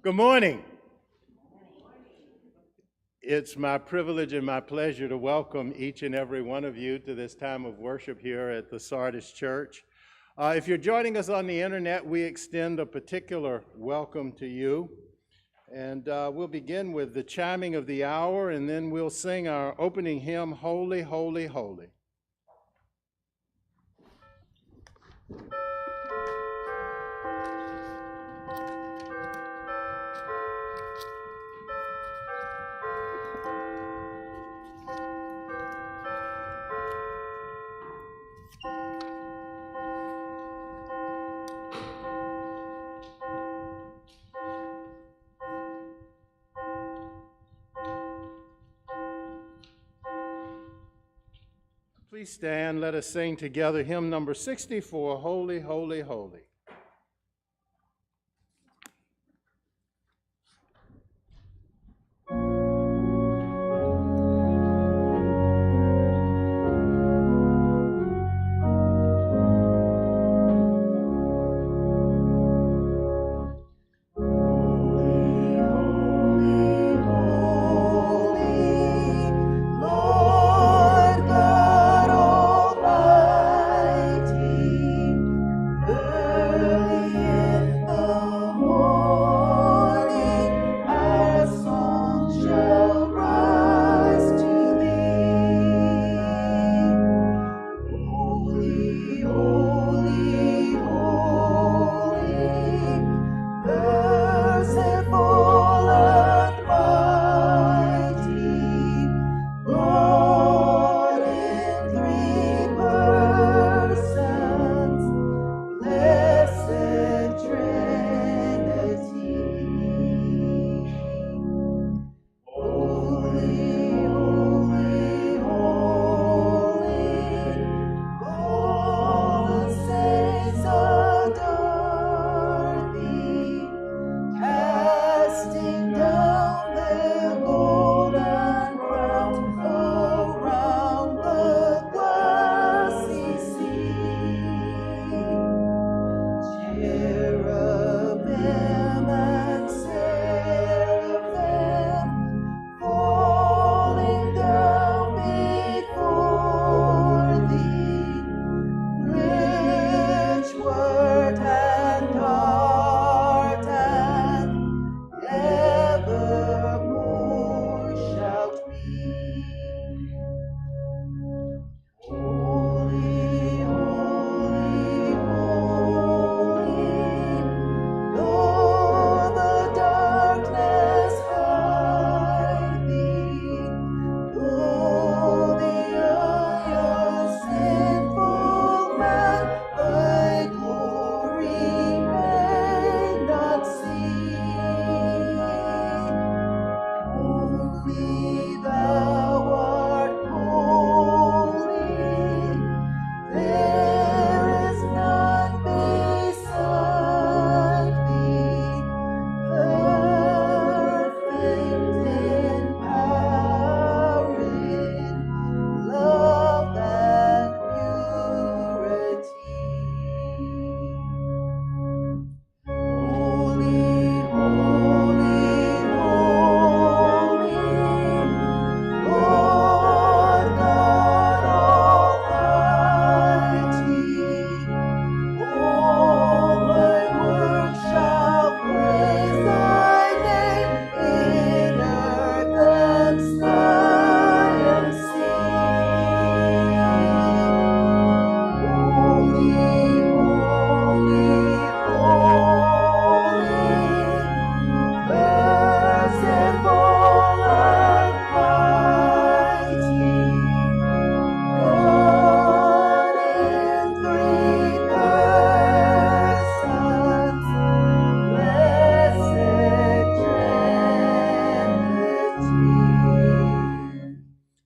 Good morning. It's my privilege and my pleasure to welcome each and every one of you to this time of worship here at the Sardis Church. If you're joining us on the internet, we extend a particular welcome to you. And we'll begin with the chiming of the hour, and then we'll sing our opening hymn, Holy, Holy, Holy. Please stand, let us sing together hymn number 64, Holy, Holy, Holy.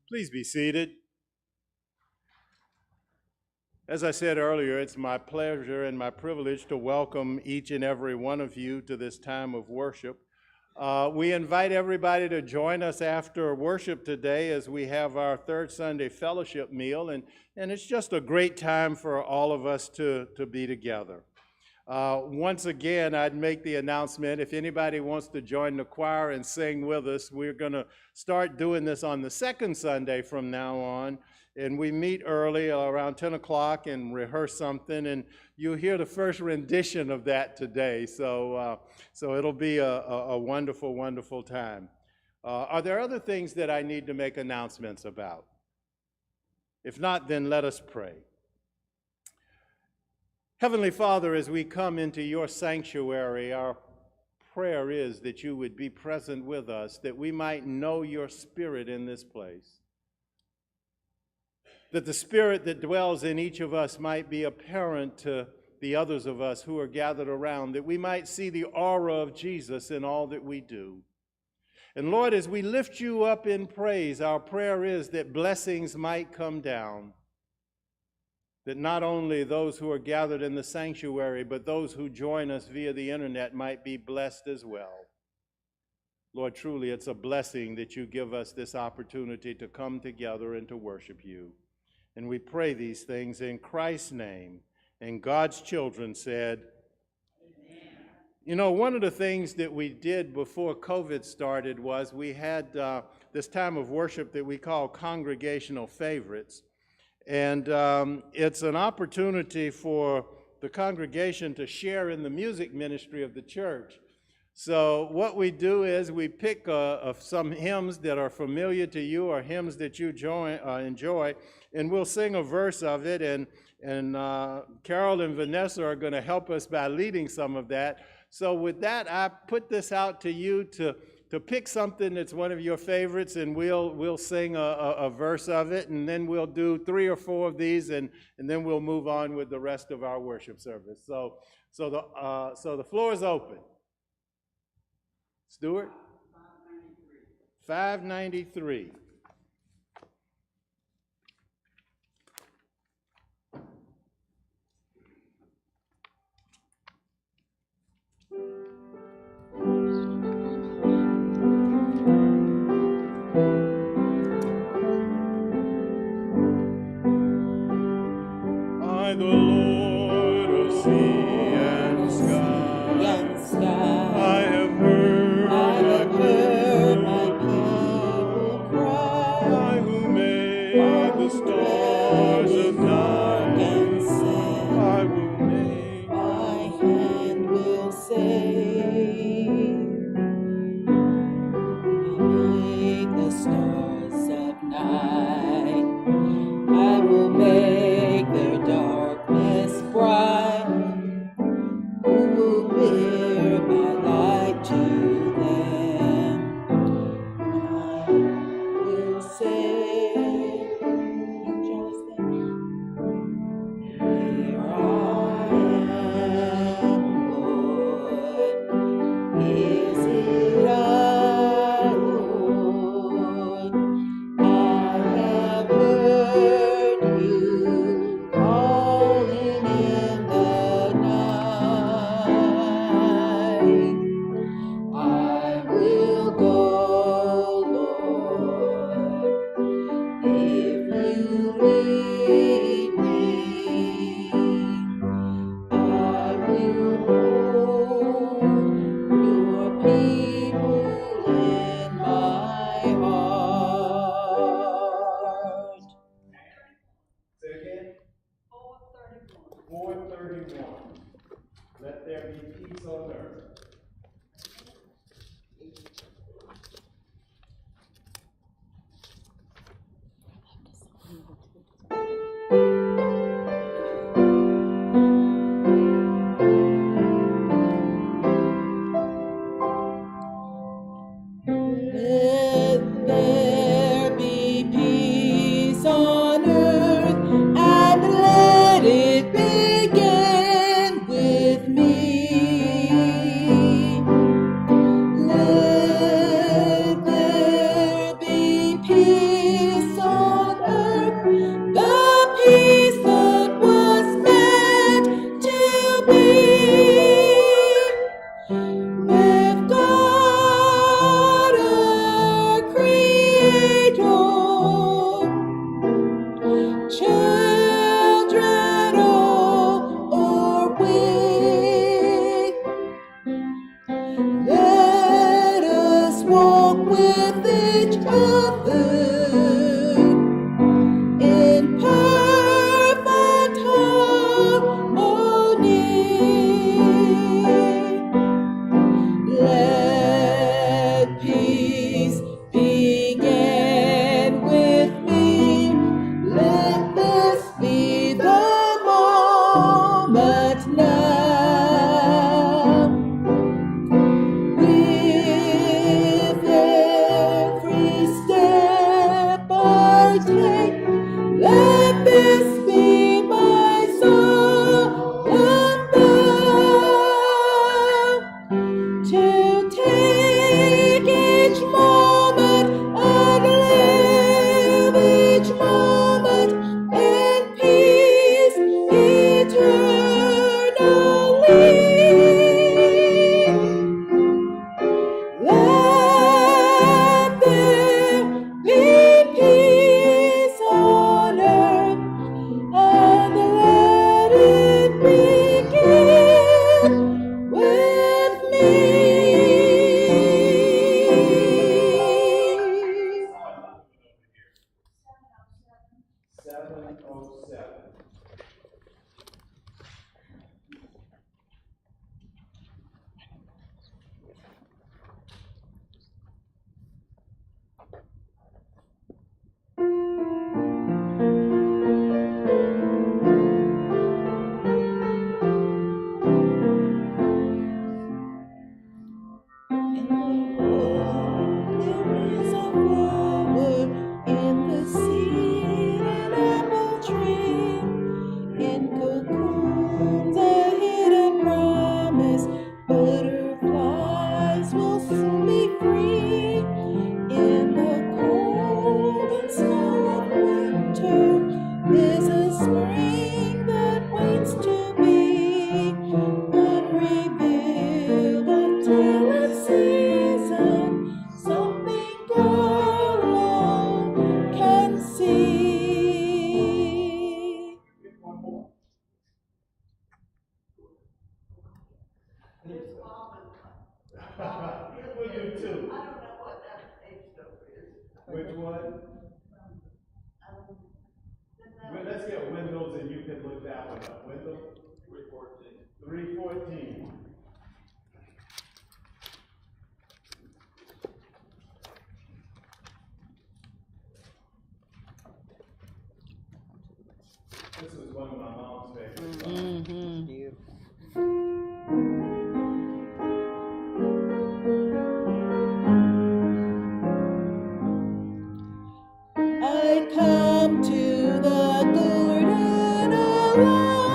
Please be seated. As I said earlier, it's my pleasure and my privilege to welcome each and every one of you to this time of worship. We invite everybody to join us after worship today as we have our third Sunday fellowship meal, and it's just a great time for all of us to be together. Once again, I'd make the announcement, if anybody wants to join the choir and sing with us, we're going to start doing this on the second Sunday from now on. And we meet early around 10 o'clock and rehearse something. And you'll hear the first rendition of that today. So it'll be a wonderful, wonderful time. Are there other things that I need to make announcements about? If not, then let us pray. Heavenly Father, as we come into your sanctuary, our prayer is that you would be present with us, that we might know your Spirit in this place, that the Spirit that dwells in each of us might be apparent to the others of us who are gathered around, that we might see the aura of Jesus in all that we do. And Lord, as we lift you up in praise, our prayer is that blessings might come down, that not only those who are gathered in the sanctuary, but those who join us via the internet might be blessed as well. Lord, truly it's a blessing that you give us this opportunity to come together and to worship you. And we pray these things in Christ's name. And God's children said, amen. You know, one of the things that we did before COVID started was we had this time of worship that we call congregational favorites. And it's an opportunity for the congregation to share in the music ministry of the church. So what we do is we pick some hymns that are familiar to you or hymns that you enjoy, and we'll sing a verse of it, and Carol and Vanessa are going to help us by leading some of that. So with that, I put this out to you to pick something that's one of your favorites, and we'll sing a verse of it, and then we'll do 3 or 4 of these, and then we'll move on with the rest of our worship service. So the floor is open. Stuart? 593. I, the Lord of sea and sky, I have heard my people cry. I who made the stars of night and sand, I will make, my hand will say, make the stars of night, I will make their darkness bright. Who will bear my light to them? I will say, here I am, Lord. Is it I, Lord? I have heard you calling in the night. I will go, Lord, if you lead me. I will hold your people in my heart. Say again. 431. 431. Let there be peace on earth. Let there be peace on earth, and let it begin with me. walk with each other in perfect harmony. Let peace begin with me. Let this be the moment now. With every step I take, let this be my song and vow to take each moment and live each moment in peace eternally. Let there be peace on earth, and let it begin with me. 707. There is a flower in the seed and apple tree. In cocoons, a hidden promise. Butterflies will soon be free. In the cold and snow of winter, there's a spring that waits to be unrevealed until its season. Something God alone can see. We'll do two. Which one? Well, let's get windows and you can look that one up. Window? 314. 314. This was one of my mom's favorite songs. I come to the garden alone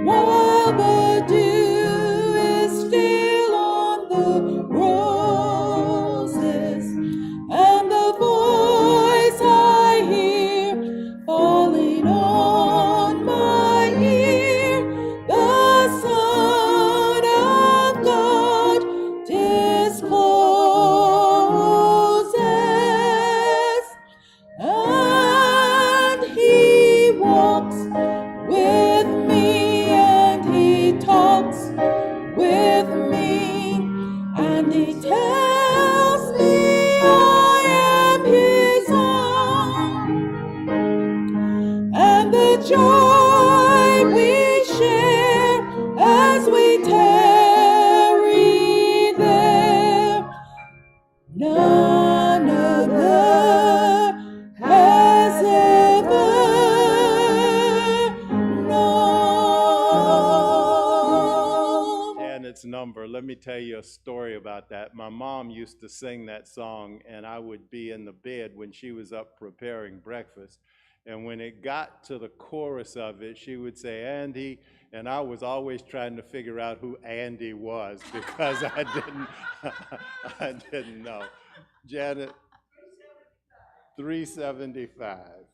while the dew is still on the roses, and the voice I hear falling on my ear, the Son of God discloses, and he walks with me, and he talks with me, and he tells me I am his own, and the joy we share as we tarry there, none other has ever known. Janet's number. Let me tell you a story about that. My mom used to sing that song, and I would be in the bed when she was up preparing breakfast. And when it got to the chorus of it, she would say, Andy, and I was always trying to figure out who Andy was because I didn't know. Janet, 375.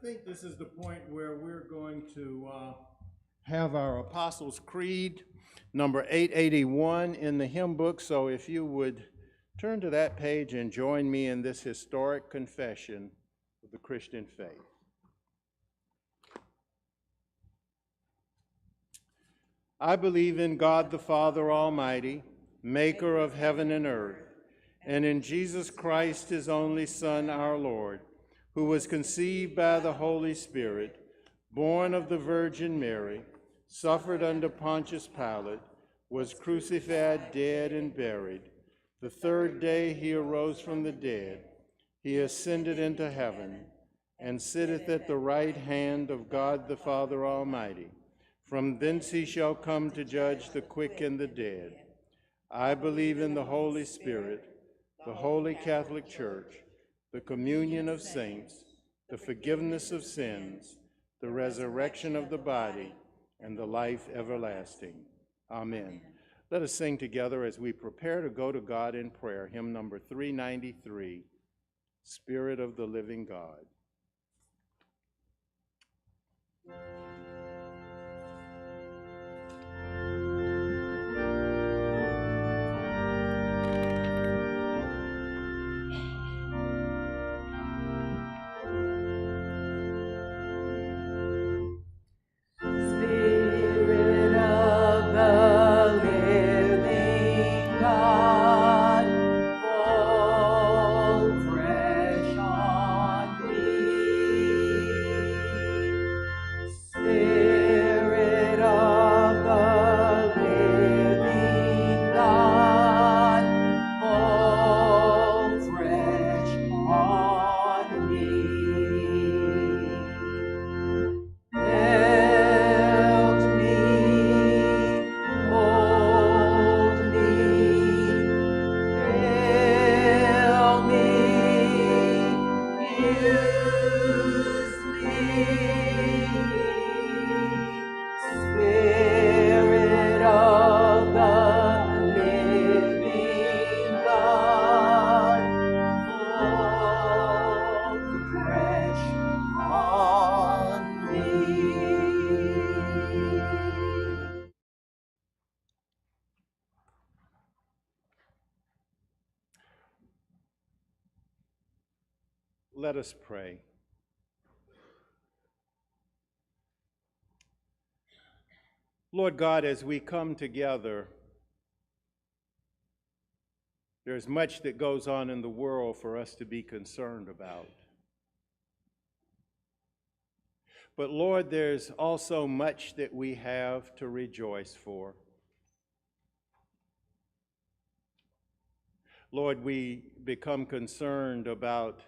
think this is the point where we're going to have our Apostles' Creed, number 881 in the hymn book. So if you would turn to that page and join me in this historic confession of the Christian faith. I believe in God the Father Almighty, maker of heaven and earth, and in Jesus Christ, his only Son, our Lord, who was conceived by the Holy Spirit, born of the Virgin Mary, suffered under Pontius Pilate, was crucified, dead, and buried. The third day he arose from the dead. He ascended into heaven, and sitteth at the right hand of God the Father Almighty. From thence he shall come to judge the quick and the dead. I believe in the Holy Spirit, the Holy Catholic Church, the communion of saints, the forgiveness of sins, the resurrection of the body, and the life everlasting. Amen. Let us sing together as we prepare to go to God in prayer, hymn number 393, Spirit of the Living God. Let us pray. Lord God, as we come together, there's much that goes on in the world for us to be concerned about. But Lord, there's also much that we have to rejoice for. Lord, we become concerned about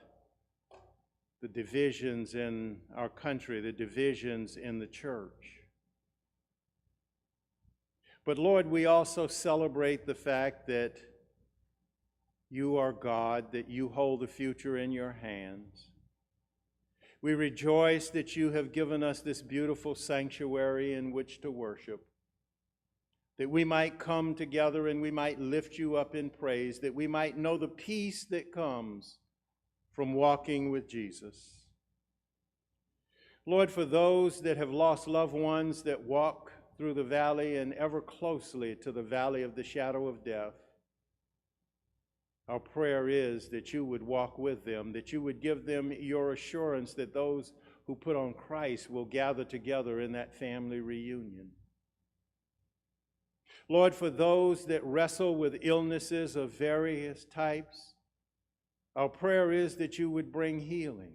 the divisions in our country, the divisions in the church. But Lord, we also celebrate the fact that you are God, that you hold the future in your hands. We rejoice that you have given us this beautiful sanctuary in which to worship, that we might come together and we might lift you up in praise, that we might know the peace that comes from walking with Jesus. Lord, for those that have lost loved ones that walk through the valley and ever closely to the valley of the shadow of death, our prayer is that you would walk with them, that you would give them your assurance that those who put on Christ will gather together in that family reunion. Lord, for those that wrestle with illnesses of various types, our prayer is that you would bring healing.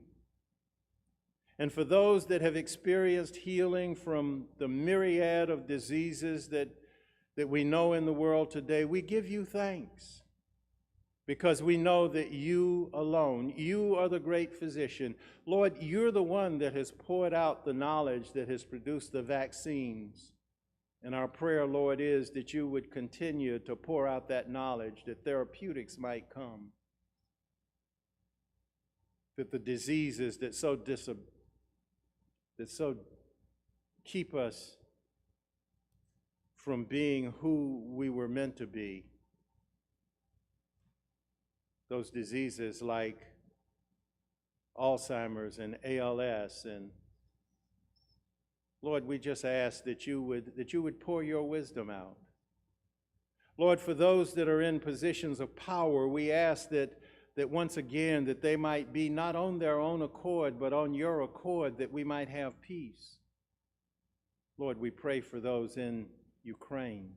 And for those that have experienced healing from the myriad of diseases that we know in the world today, we give you thanks because we know that you alone, you are the great physician. Lord, you're the one that has poured out the knowledge that has produced the vaccines. And our prayer, Lord, is that you would continue to pour out that knowledge, that therapeutics might come, that the diseases that so keep us from being who we were meant to be, those diseases like Alzheimer's and ALS. And Lord, we just ask that you would pour your wisdom out. Lord, for those that are in positions of power, we ask that once again that they might be not on their own accord, but on your accord, that we might have peace. Lord, we pray for those in Ukraine,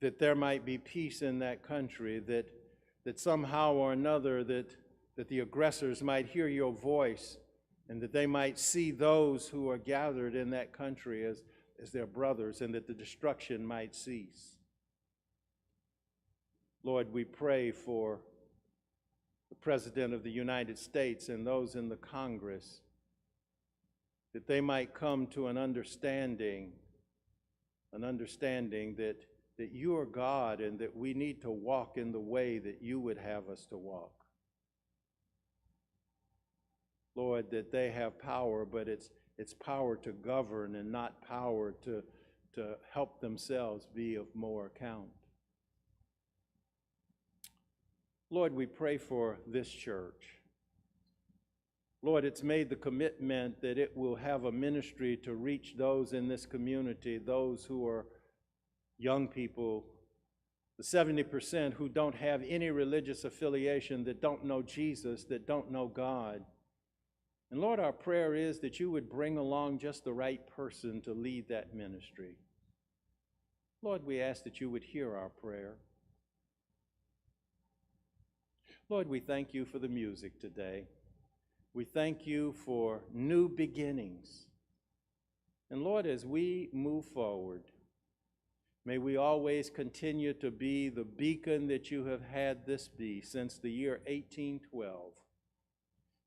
that there might be peace in that country, that somehow or another that the aggressors might hear your voice, and that they might see those who are gathered in that country as their brothers, and that the destruction might cease. Lord, we pray for the President of the United States and those in the Congress, that they might come to an understanding that you are God and that we need to walk in the way that you would have us to walk. Lord, that they have power, but it's power to govern and not power to help themselves be of more account. Lord, we pray for this church. Lord, it's made the commitment that it will have a ministry to reach those in this community, those who are young people, the 70% who don't have any religious affiliation, that don't know Jesus, that don't know God. And Lord, our prayer is that you would bring along just the right person to lead that ministry. Lord, we ask that you would hear our prayer. Lord, we thank you for the music today. We thank you for new beginnings. And Lord, as we move forward, may we always continue to be the beacon that you have had this be since the year 1812.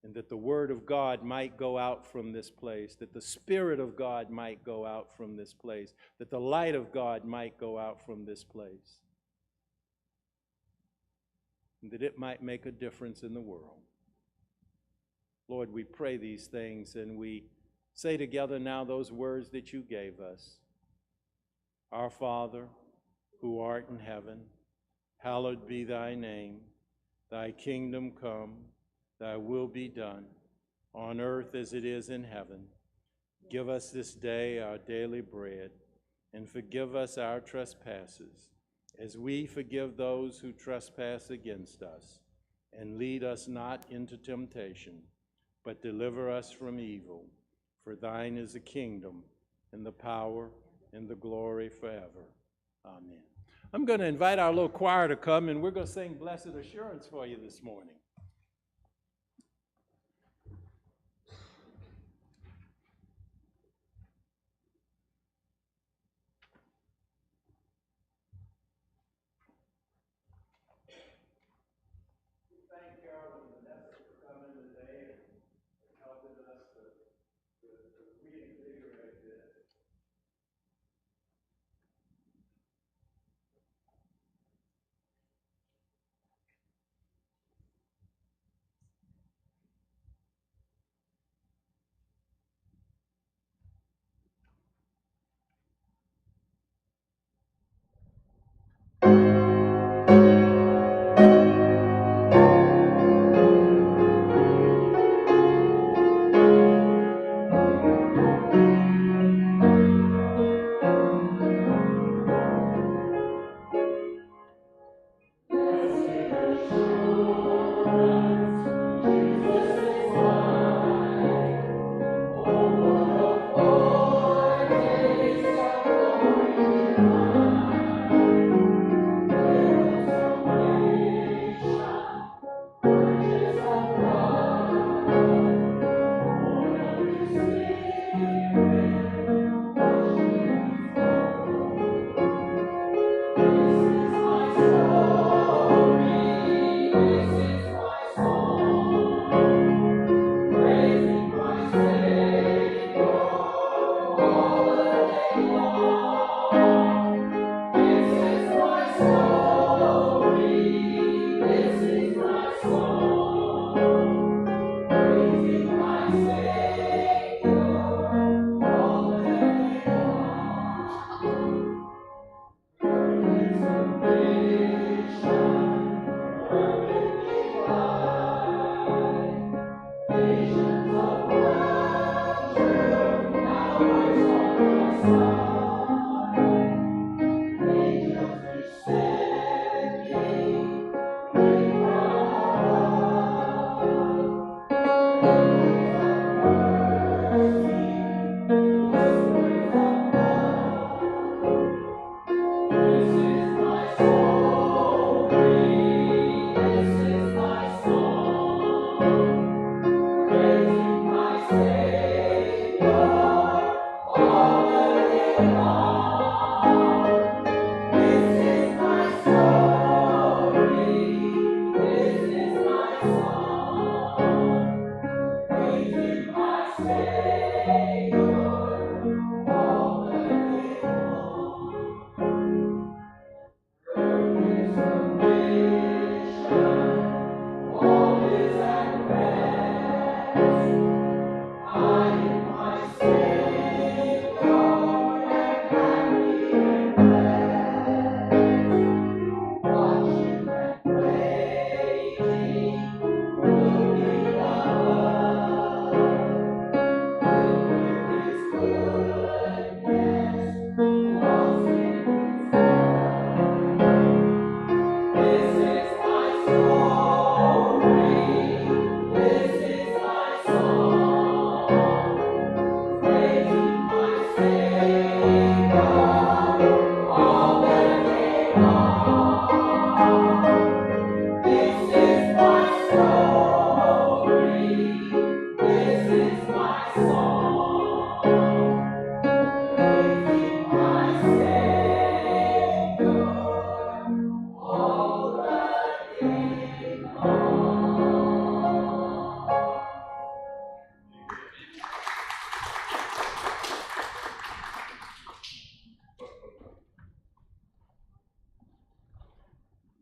And that the word of God might go out from this place, that the Spirit of God might go out from this place, that the light of God might go out from this place, and that it might make a difference in the world. Lord, we pray these things, and we say together now those words that you gave us. Our Father, who art in heaven, hallowed be thy name. Thy kingdom come, thy will be done, on earth as it is in heaven. Give us this day our daily bread, and forgive us our trespasses, as we forgive those who trespass against us. And lead us not into temptation, but deliver us from evil. For thine is the kingdom, and the power, and the glory forever. Amen. I'm going to invite our little choir to come, and we're going to sing Blessed Assurance for you this morning.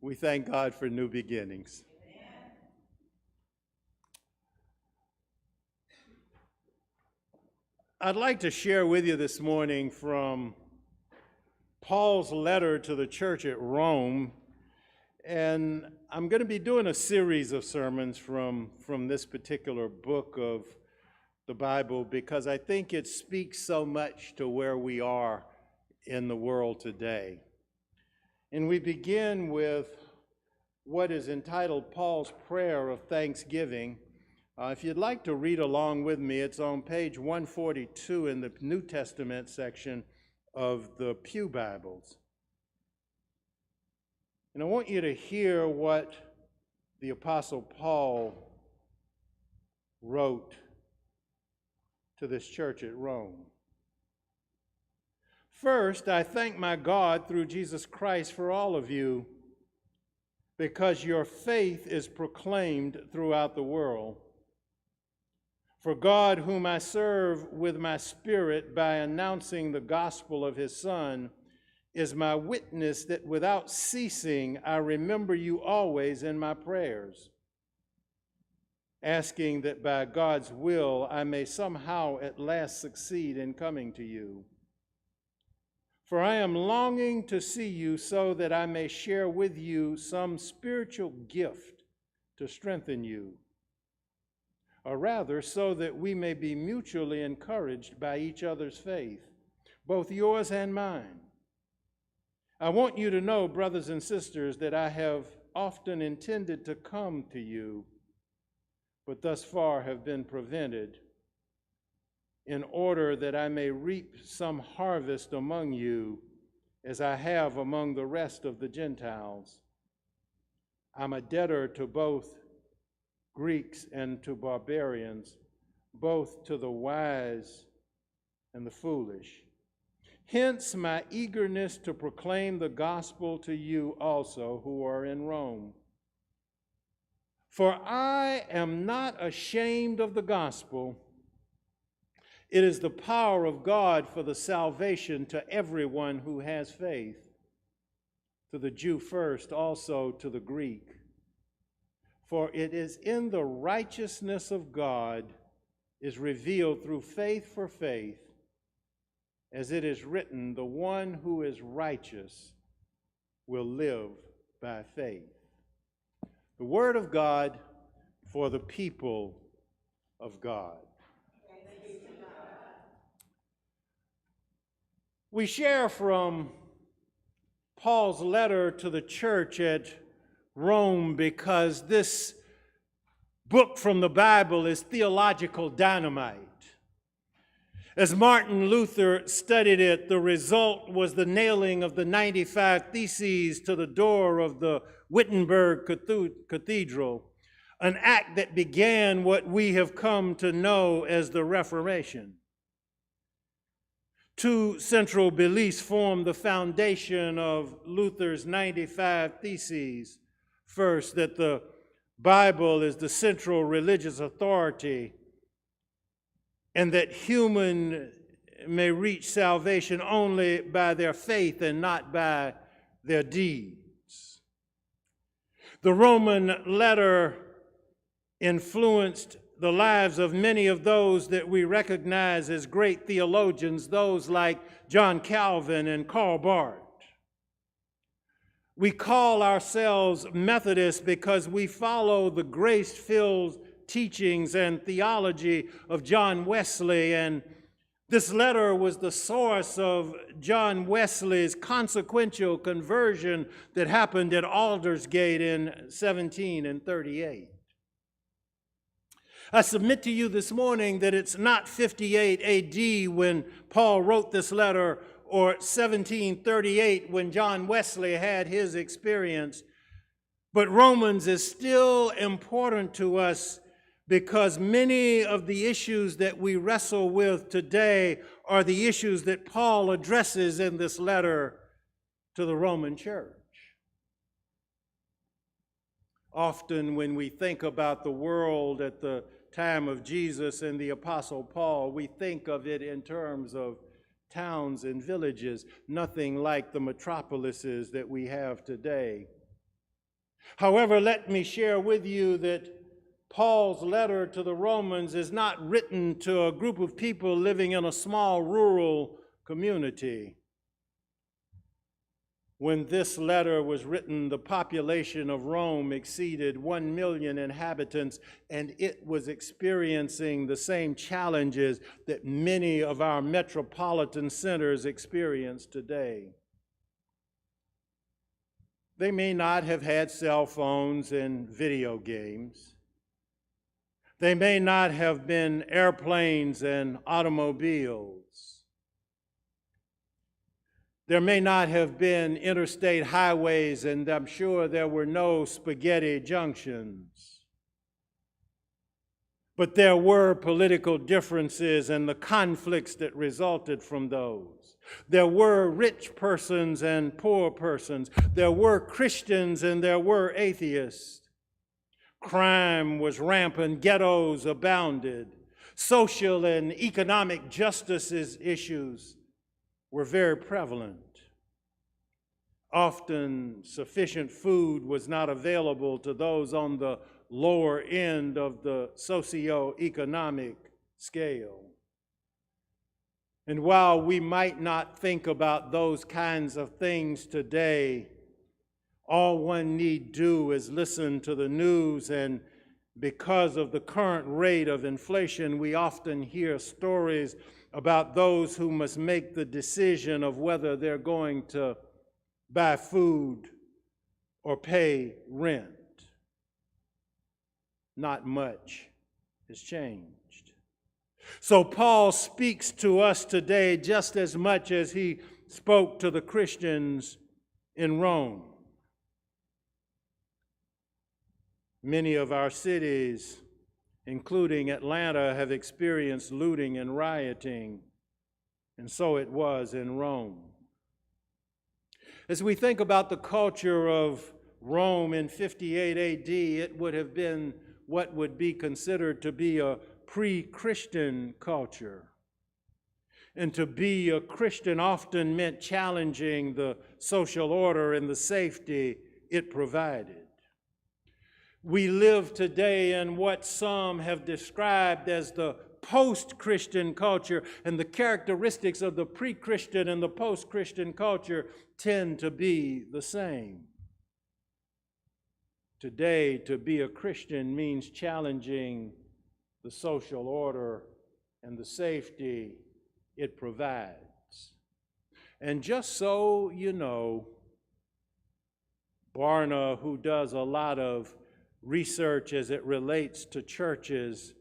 We thank God for new beginnings. I'd like to share with you this morning from Paul's letter to the church at Rome, and I'm going to be doing a series of sermons from this particular book of the Bible because I think it speaks so much to where we are in the world today. And we begin with what is entitled Paul's Prayer of Thanksgiving. If you'd like to read along with me, it's on page 142 in the New Testament section of the Pew Bibles. And I want you to hear what the Apostle Paul wrote to this church at Rome. First, I thank my God through Jesus Christ for all of you, because your faith is proclaimed throughout the world. For God, whom I serve with my spirit by announcing the gospel of his Son, is my witness that without ceasing I remember you always in my prayers, asking that by God's will I may somehow at last succeed in coming to you. For I am longing to see you so that I may share with you some spiritual gift to strengthen you, or rather so that we may be mutually encouraged by each other's faith, both yours and mine. I want you to know, brothers and sisters, that I have often intended to come to you, but thus far have been prevented, in order that I may reap some harvest among you, as I have among the rest of the Gentiles. I'm a debtor to both Greeks and to barbarians, both to the wise and the foolish. Hence my eagerness to proclaim the gospel to you also who are in Rome. For I am not ashamed of the gospel. It is the power of God for the salvation to everyone who has faith, to the Jew first, also to the Greek. For it is in the righteousness of God is revealed through faith for faith, as it is written, the one who is righteous will live by faith. The word of God for the people of God. We share from Paul's letter to the church at Rome because this book from the Bible is theological dynamite. As Martin Luther studied it, the result was the nailing of the 95 Theses to the door of the Wittenberg Cathedral, an act that began what we have come to know as the Reformation. Two central beliefs form the foundation of Luther's 95 Theses. First, that the Bible is the central religious authority and that human may reach salvation only by their faith and not by their deeds. The Roman letter influenced the lives of many of those that we recognize as great theologians, those like John Calvin and Karl Barth. We call ourselves Methodists because we follow the grace-filled teachings and theology of John Wesley, and this letter was the source of John Wesley's consequential conversion that happened at Aldersgate in 1738. I submit to you this morning that it's not 58 AD when Paul wrote this letter or 1738 when John Wesley had his experience, but Romans is still important to us because many of the issues that we wrestle with today are the issues that Paul addresses in this letter to the Roman church. Often when we think about the world at the time of Jesus and the Apostle Paul, we think of it in terms of towns and villages, nothing like the metropolises that we have today. However, let me share with you that Paul's letter to the Romans is not written to a group of people living in a small rural community. When this letter was written, the population of Rome exceeded 1 million inhabitants, and it was experiencing the same challenges that many of our metropolitan centers experience today. They may not have had cell phones and video games. They may not have been airplanes and automobiles. There may not have been interstate highways, and I'm sure there were no spaghetti junctions. But there were political differences and the conflicts that resulted from those. There were rich persons and poor persons. There were Christians and there were atheists. Crime was rampant, ghettos abounded. Social and economic justice issues were very prevalent. Often sufficient food was not available to those on the lower end of the socioeconomic scale. And while we might not think about those kinds of things today, all one need do is listen to the news, and because of the current rate of inflation, we often hear stories about those who must make the decision of whether they're going to buy food or pay rent. Not much has changed. So Paul speaks to us today just as much as he spoke to the Christians in Rome. Many of our cities, including Atlanta, have experienced looting and rioting, and so it was in Rome. As we think about the culture of Rome in 58 AD, it would have been what would be considered to be a pre-Christian culture. And to be a Christian often meant challenging the social order and the safety it provided. We live today in what some have described as the post-Christian culture, and the characteristics of the pre-Christian and the post-Christian culture tend to be the same. Today, to be a Christian means challenging the social order and the safety it provides. And just so you know, Barna, who does a lot of research as it relates to churches,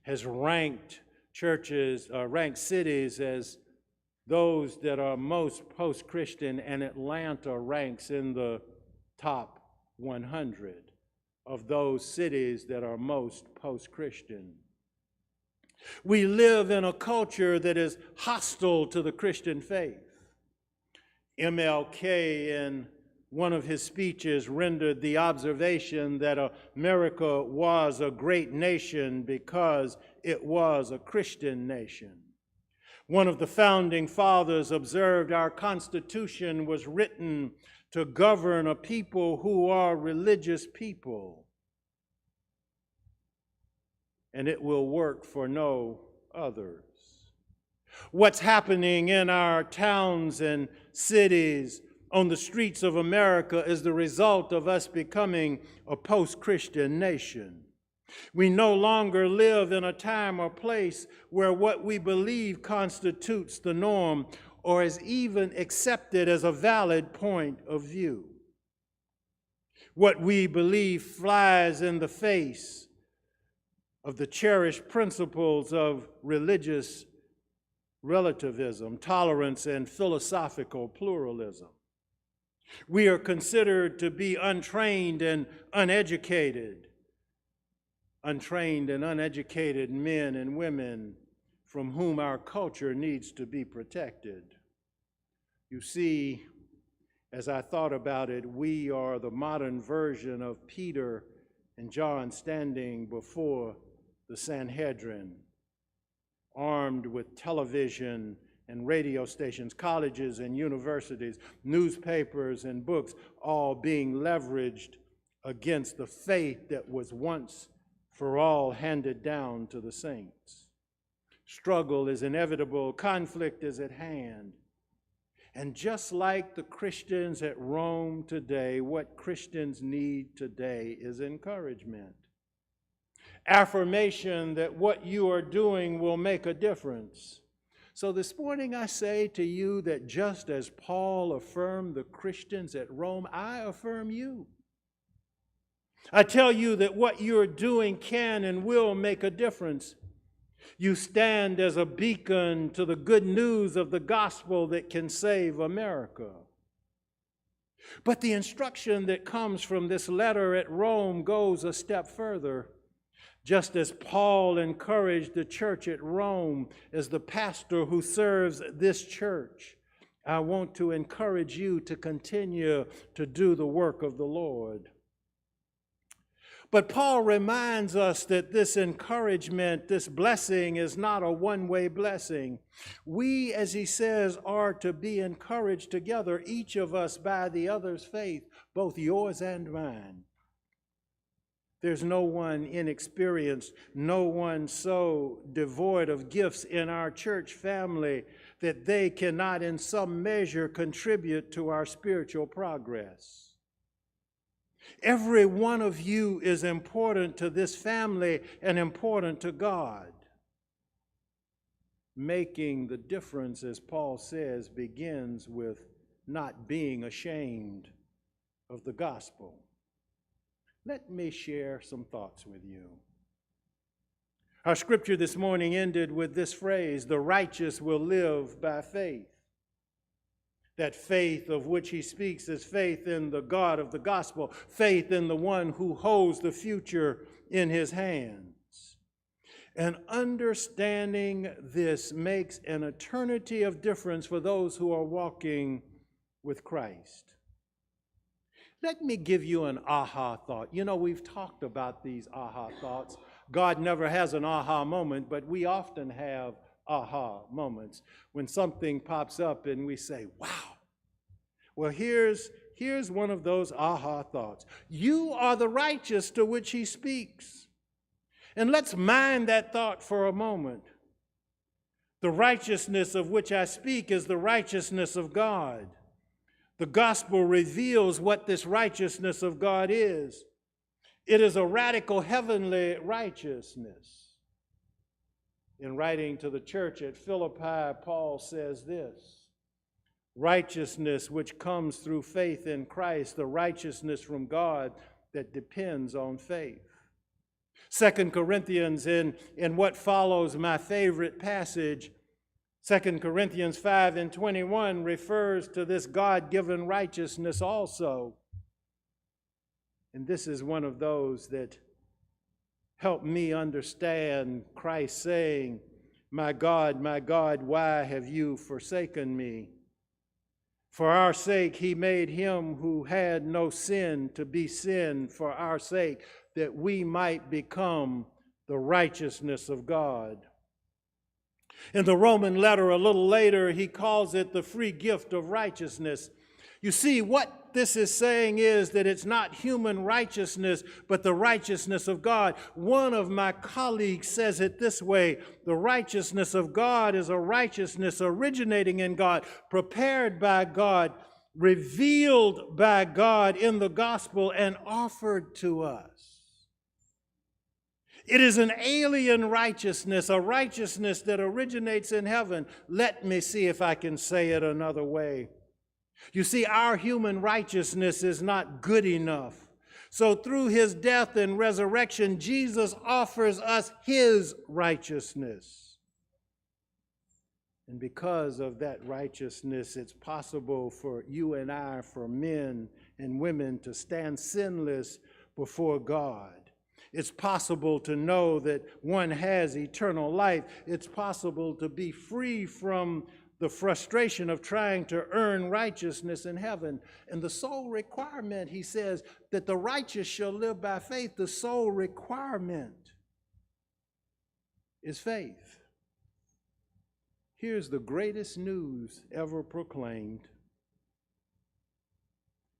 has ranked cities as those that are most post-Christian, and Atlanta ranks in the top 100 of those cities that are most post-Christian. We live in a culture that is hostile to the Christian faith. MLK, in one of his speeches, rendered the observation that America was a great nation because it was a Christian nation. One of the founding fathers observed our Constitution was written to govern a people who are religious people, and it will work for no others. What's happening in our towns and cities on the streets of America is the result of us becoming a post-Christian nation. We no longer live in a time or place where what we believe constitutes the norm or is even accepted as a valid point of view. What we believe flies in the face of the cherished principles of religious relativism, tolerance, and philosophical pluralism. We are considered to be untrained and uneducated men and women from whom our culture needs to be protected. You see, as I thought about it, we are the modern version of Peter and John standing before the Sanhedrin, armed with television and radio stations, colleges and universities, newspapers and books, all being leveraged against the faith that was once for all handed down to the saints. Struggle is inevitable, conflict is at hand. And just like the Christians at Rome today, what Christians need today is encouragement. Affirmation that what you are doing will make a difference. So this morning I say to you that just as Paul affirmed the Christians at Rome, I affirm you. I tell you that what you're doing can and will make a difference. You stand as a beacon to the good news of the gospel that can save America. But the instruction that comes from this letter at Rome goes a step further. Just as Paul encouraged the church at Rome as the pastor who serves this church, I want to encourage you to continue to do the work of the Lord. But Paul reminds us that this encouragement, this blessing, is not a one-way blessing. We, as he says, are to be encouraged together, each of us by the other's faith, both yours and mine. There's no one inexperienced, no one so devoid of gifts in our church family that they cannot in some measure contribute to our spiritual progress. Every one of you is important to this family and important to God. Making the difference, as Paul says, begins with not being ashamed of the gospel. Let me share some thoughts with you. Our scripture this morning ended with this phrase, "The righteous will live by faith." That faith of which he speaks is faith in the God of the gospel, faith in the one who holds the future in his hands. And understanding this makes an eternity of difference for those who are walking with Christ. Let me give you an aha thought. You know, we've talked about these aha thoughts. God never has an aha moment, but we often have aha moments when something pops up and we say, wow. Well, here's one of those aha thoughts. You are the righteous to which he speaks. And let's mind that thought for a moment. The righteousness of which I speak is the righteousness of God. The gospel reveals what this righteousness of God is. It is a radical heavenly righteousness. In writing to the church at Philippi, Paul says this, righteousness which comes through faith in Christ, the righteousness from God that depends on faith. 2 Corinthians, in what follows my favorite passage, 2 Corinthians 5:21 refers to this God-given righteousness also. And this is one of those that help me understand Christ saying, my God, why have you forsaken me? For our sake, he made him who had no sin to be sin for our sake, that we might become the righteousness of God. In the Roman letter a little later, he calls it the free gift of righteousness. You see, what this is saying is that it's not human righteousness, but the righteousness of God. One of my colleagues says it this way, the righteousness of God is a righteousness originating in God, prepared by God, revealed by God in the gospel, and offered to us. It is an alien righteousness, a righteousness that originates in heaven. Let me see if I can say it another way. You see, our human righteousness is not good enough. So through his death and resurrection, Jesus offers us his righteousness. And because of that righteousness, it's possible for you and I, for men and women, to stand sinless before God. It's possible to know that one has eternal life. It's possible to be free from the frustration of trying to earn righteousness in heaven. And the sole requirement, he says, that the righteous shall live by faith, the sole requirement is faith. Here's the greatest news ever proclaimed.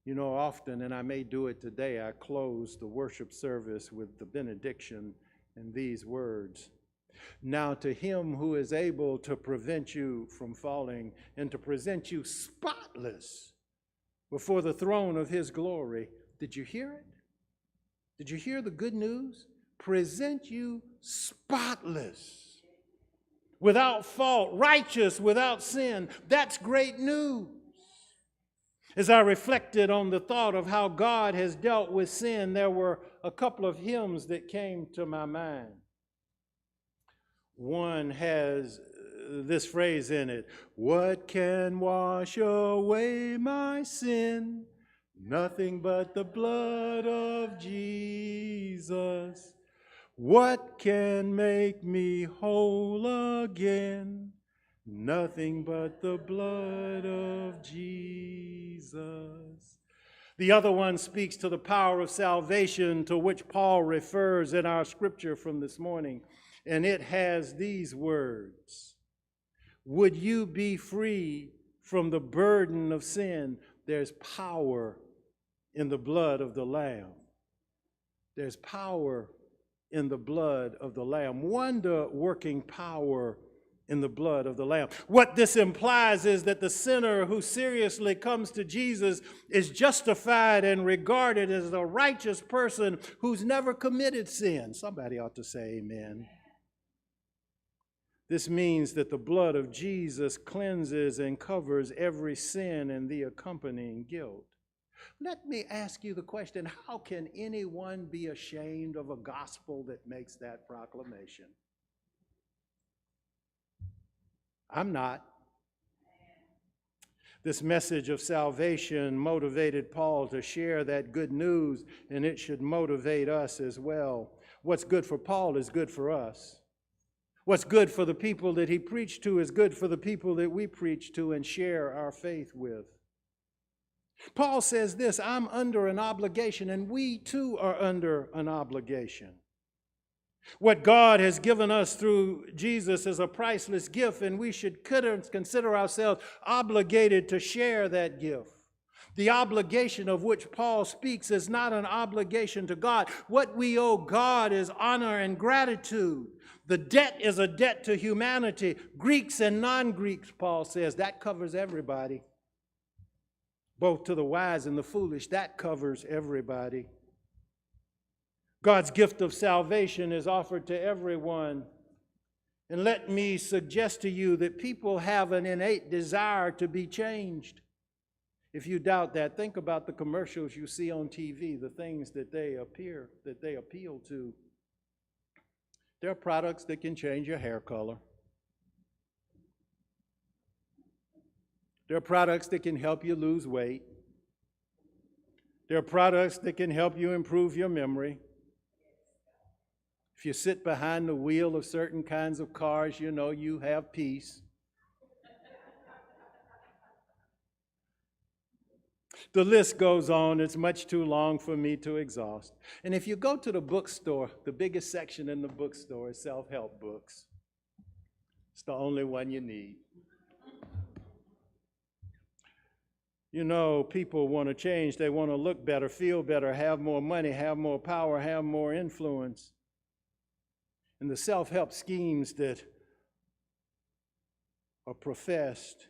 You know, often, and I may do it today, I close the worship service with the benediction and these words. Now to him who is able to prevent you from falling and to present you spotless before the throne of his glory. Did you hear it? Did you hear the good news? Present you spotless, without fault, righteous, without sin. That's great news. As I reflected on the thought of how God has dealt with sin, there were a couple of hymns that came to my mind. One has this phrase in it: what can wash away my sin? Nothing but the blood of Jesus. What can make me whole again? Nothing but the blood of Jesus. The other one speaks to the power of salvation, to which Paul refers in our scripture from this morning. And it has these words: would you be free from the burden of sin? There's power in the blood of the Lamb. There's power in the blood of the Lamb. Wonder-working power in the blood of the Lamb. What this implies is that the sinner who seriously comes to Jesus is justified and regarded as a righteous person who's never committed sin. Somebody ought to say amen. This means that the blood of Jesus cleanses and covers every sin and the accompanying guilt. Let me ask you the question: how can anyone be ashamed of a gospel that makes that proclamation? I'm not. This message of salvation motivated Paul to share that good news, and it should motivate us as well. What's good for Paul is good for us. What's good for the people that he preached to is good for the people that we preach to and share our faith with. Paul says this: I'm under an obligation, and we too are under an obligation. What God has given us through Jesus is a priceless gift, and we should consider ourselves obligated to share that gift. The obligation of which Paul speaks is not an obligation to God. What we owe God is honor and gratitude. The debt is a debt to humanity. Greeks and non-Greeks, Paul says, that covers everybody. Both to the wise and the foolish, that covers everybody. God's gift of salvation is offered to everyone. And let me suggest to you that people have an innate desire to be changed. If you doubt that, think about the commercials you see on TV, the things that they appeal to. There are products that can change your hair color. There are products that can help you lose weight. There are products that can help you improve your memory. If you sit behind the wheel of certain kinds of cars, you know you have peace. The list goes on. It's much too long for me to exhaust. And if you go to the bookstore, the biggest section in the bookstore is self-help books. It's the only one you need. You know, people want to change. They want to look better, feel better, have more money, have more power, have more influence. And the self-help schemes that are professed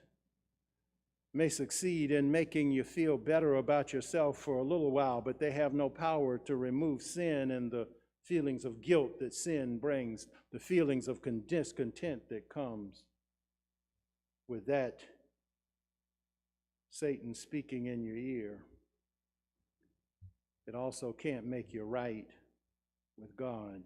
may succeed in making you feel better about yourself for a little while, but they have no power to remove sin and the feelings of guilt that sin brings, the feelings of discontent that comes with that Satan speaking in your ear. It also can't make you right with God.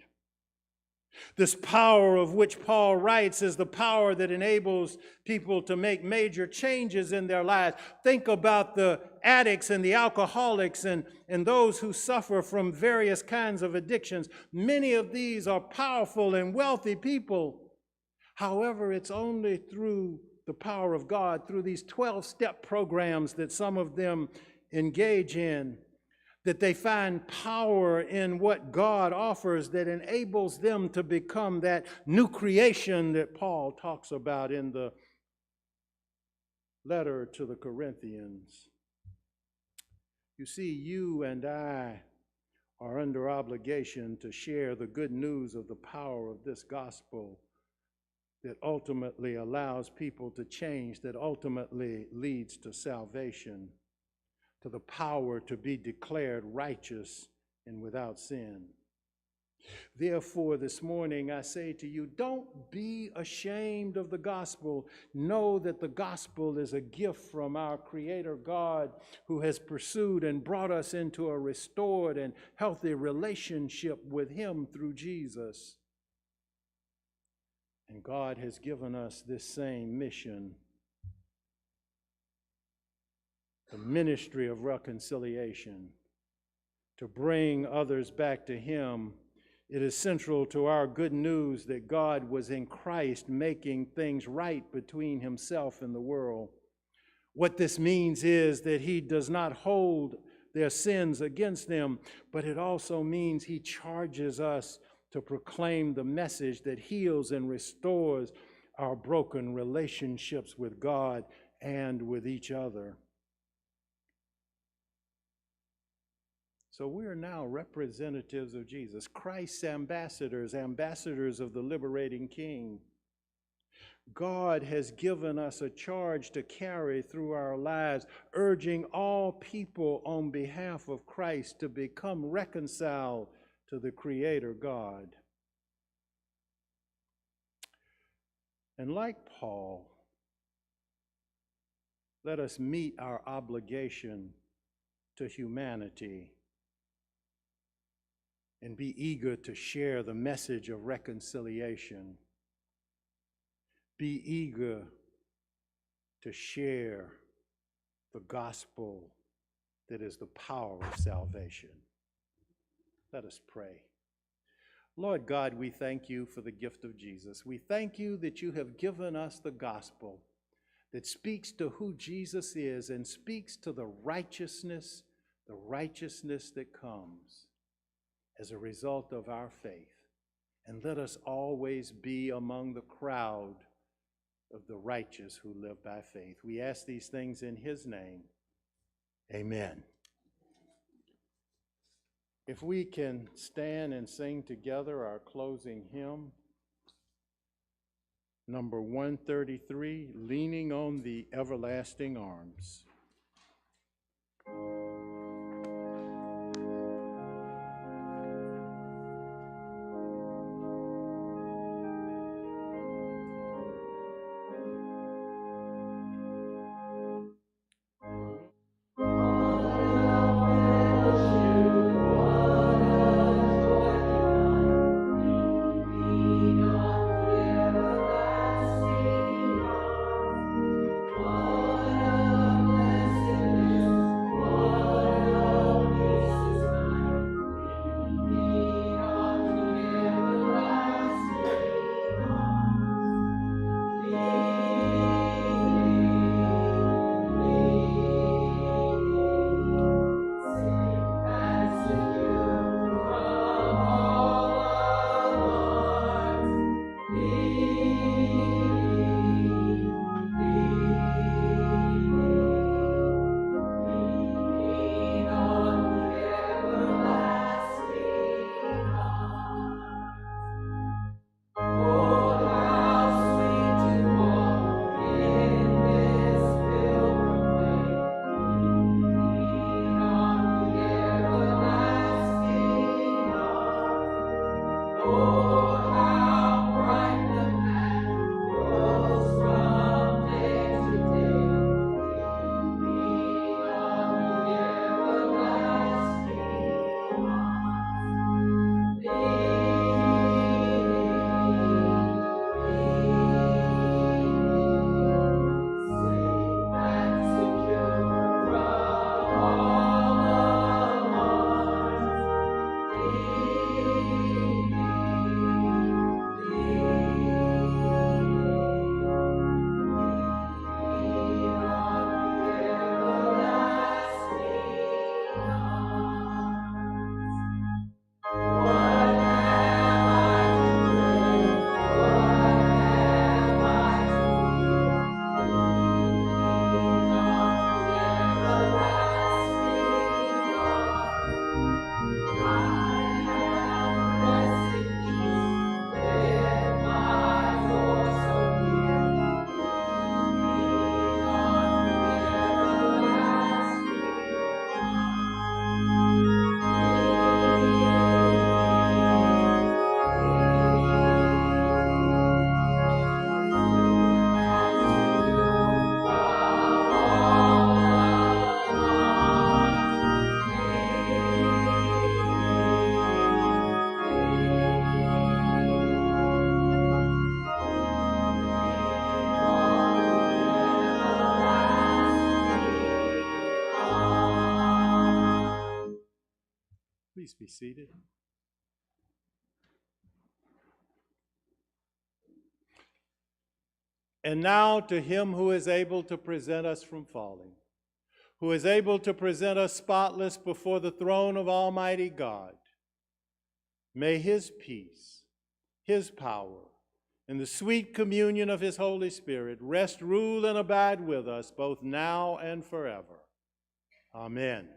This power of which Paul writes is the power that enables people to make major changes in their lives. Think about the addicts and the alcoholics and those who suffer from various kinds of addictions. Many of these are powerful and wealthy people. However, it's only through the power of God, through these 12-step programs that some of them engage in, that they find power in what God offers that enables them to become that new creation that Paul talks about in the letter to the Corinthians. You see, you and I are under obligation to share the good news of the power of this gospel that ultimately allows people to change, that ultimately leads to salvation, to the power to be declared righteous and without sin. Therefore, this morning I say to you, don't be ashamed of the gospel. Know that the gospel is a gift from our Creator God, who has pursued and brought us into a restored and healthy relationship with Him through Jesus. And God has given us this same mission, the ministry of reconciliation, to bring others back to Him. It is central to our good news that God was in Christ making things right between Himself and the world. What this means is that He does not hold their sins against them, but it also means He charges us to proclaim the message that heals and restores our broken relationships with God and with each other. So we are now representatives of Jesus, Christ's ambassadors, ambassadors of the liberating King. God has given us a charge to carry through our lives, urging all people on behalf of Christ to become reconciled to the Creator God. And like Paul, let us meet our obligation to humanity and be eager to share the message of reconciliation. Be eager to share the gospel that is the power of salvation. Let us pray. Lord God, we thank you for the gift of Jesus. We thank you that you have given us the gospel that speaks to who Jesus is and speaks to the righteousness that comes as a result of our faith. And let us always be among the crowd of the righteous who live by faith. We ask these things in His name. Amen. If we can stand and sing together our closing hymn, number 133, Leaning on the Everlasting Arms. What a Please be seated. And now to him who is able to present us from falling, who is able to present us spotless before the throne of Almighty God, may his peace, his power, and the sweet communion of his Holy Spirit rest, rule, and abide with us both now and forever. Amen.